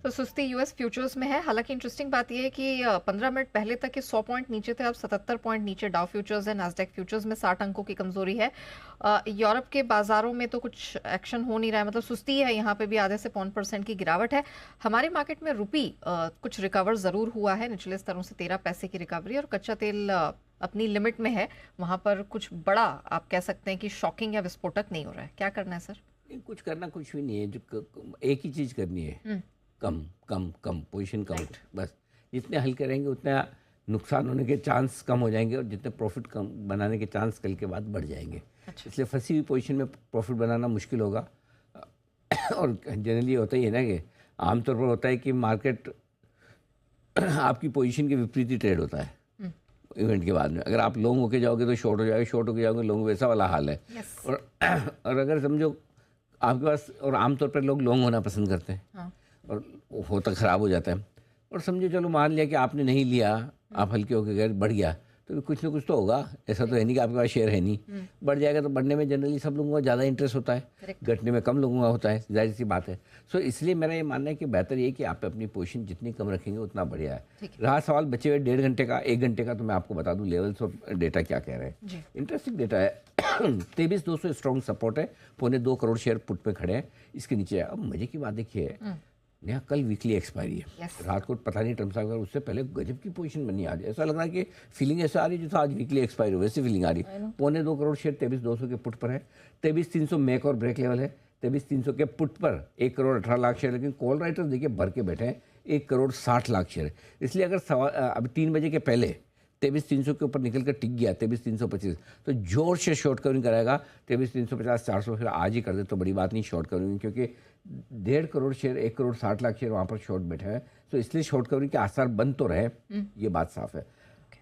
तो सुस्ती US futures में है। हालांकि इंटरेस्टिंग बात यह है कि 15 मिनट पहले तक के 100 पॉइंट नीचे थे, अब 77 पॉइंट नीचे डाउ फ्यूचर्स है। नास्डैक फ्यूचर्स में 60 अंकों की कमजोरी है। यूरोप के बाजारों में तो कुछ एक्शन हो नहीं रहा है, मतलब सुस्ती है। यहाँ पे भी आधे से 0.5% की गिरावट है। हमारे मार्केट में रुपी कुछ रिकवर जरूर हुआ है, निचले स्तरों से 13 पैसे की रिकवरी, और कच्चा तेल अपनी लिमिट में है। वहां पर कुछ बड़ा आप कह सकते हैं कि शॉकिंग या विस्फोटक नहीं हो रहा है। क्या करना है सर? कुछ करना कुछ भी नहीं है, एक ही चीज़ करनी है, कम कम कम पोजीशन कम। बस जितने हल्के रहेंगे उतना नुकसान होने के चांस कम हो जाएंगे, और जितने प्रॉफिट कम बनाने के चांस कल के बाद बढ़ जाएंगे। अच्छा। इसलिए फंसी हुई पोजीशन में प्रॉफिट बनाना मुश्किल होगा। और जनरली होता ही है ना कि आमतौर पर होता है कि मार्केट आपकी पोजीशन के विपरीत ही ट्रेड होता है इवेंट के बाद में। अगर आप लॉन्ग होके जाओगे तो शॉर्ट हो जाओगे, शॉर्ट होके जाओगे लॉन्ग, वैसा वाला हाल है। और अगर समझो आपके पास, और आमतौर पर लोग लॉन्ग होना पसंद करते हैं। हाँ। और होता ख़राब हो जाता है। और समझो चलो मान लिया कि आपने नहीं लिया, आप हल्के होके गए, बढ़ गया, तो कुछ ना कुछ तो होगा। ऐसा तो है नहीं कि आपके पास शेयर है नहीं। बढ़ जाएगा तो बढ़ने में जनरली सब लोगों का ज़्यादा इंटरेस्ट होता है, घटने में कम लोगों का होता है, जाहिर सी बात है। सो इसलिए मेरा ये मानना है कि बेहतर ये कि आप अपनी पोजीशन जितनी कम रखेंगे उतना बढ़िया है। रहा सवाल बचे हुए 1.5 घंटे का, 1 घंटे का, तो मैं आपको बता दूं लेवल्स और डेटा क्या कह रहे हैं। इंटरेस्टिंग डेटा है। 23,200 स्ट्रॉन्ग सपोर्ट है, 2.25 करोड़ शेयर पुट पे खड़े हैं, इसके नीचे है। अब मजे की बात देखिए, यहाँ कल वीकली एक्सपायरी है। रात को पता नहीं ट्रम्प साहब, उससे पहले गजब की पोजीशन बनी आज। ऐसा लग रहा है कि फीलिंग ऐसा आ रही है जैसे आज वीकली एक्सपायरी हो, वैसी फीलिंग आ रही है। 2.25 करोड़ शेयर 23,200 के पुट पर है। 23,300 मेक और ब्रेक लेवल है। 23,300 के पुट पर 1 करोड़ 18 लाख शेयर, लेकिन कॉल राइटर देखिए भर के बैठे हैं, 1 करोड़ 60 लाख शेयर। इसलिए अगर अभी 3 बजे के पहले 23,300 के ऊपर निकल कर टिक गया 23,325, तो जोर से शॉर्ट कवरिंग कराएगा। 23,350 400 फिर आज ही कर दे तो बड़ी बात नहीं शॉर्ट कवरिंग, क्योंकि 1.5 करोड़ शेयर 1 करोड़ 60 लाख शेयर वहाँ पर शॉर्ट बैठे हैं। तो इसलिए शॉर्ट कवरिंग के आसार बंद तो रहे, ये बात साफ है।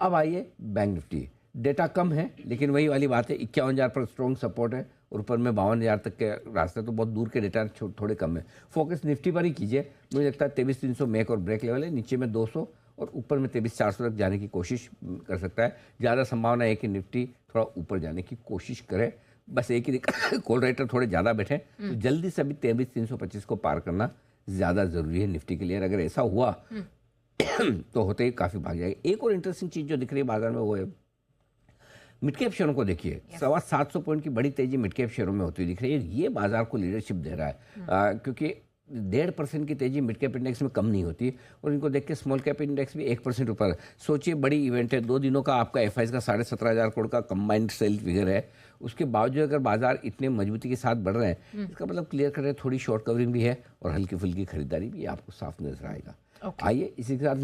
अब आइए बैंक निफ्टी। डेटा कम है, लेकिन वही वाली बात है, 51,000 पर स्ट्रॉन्ग सपोर्ट है, और ऊपर में 52,000 तक के रास्ते, तो बहुत दूर के डेटा थोड़े कम है। फोकस निफ्टी पर ही कीजिए। मुझे लगता है 23,300 मेक और ब्रेक लेवल है, नीचे में 200, और ऊपर में 23,400 तक जाने की कोशिश कर सकता है। ज़्यादा संभावना है कि निफ्टी थोड़ा ऊपर जाने की कोशिश करे। बस एक ही कॉल राइटर थोड़े ज़्यादा बैठे, तो जल्दी से अभी 23,325 को पार करना ज़्यादा ज़रूरी है निफ्टी के लिए। अगर ऐसा हुआ तो होते ही काफ़ी भाग जाएगी। एक और इंटरेस्टिंग चीज़ जो दिख रही है बाजार में वो है मिड कैप शेयरों को देखिए। 725 पॉइंट की बड़ी तेजी मिड कैप शेयरों में होती हुई दिख रही है। ये बाजार को लीडरशिप दे रहा है, क्योंकि 1.5% की तेजी मिड कैप इंडेक्स में कम नहीं होती, और इनको देख के स्मॉल कैप इंडेक्स भी 1% ऊपर। सोचिए बड़ी इवेंट है, 2 दिनों का आपका एफआईज का 17,500 करोड़ का कंबाइंड सेल फिगर है। उसके बावजूद अगर बाजार इतने मजबूती के साथ बढ़ रहे हैं, इसका मतलब क्लियर कर रहे हैं थोड़ी शॉर्ट कवरिंग भी है और हल्की फुल्की खरीदारी भी आपको साफ नजर आएगा। आइए इसी के साथ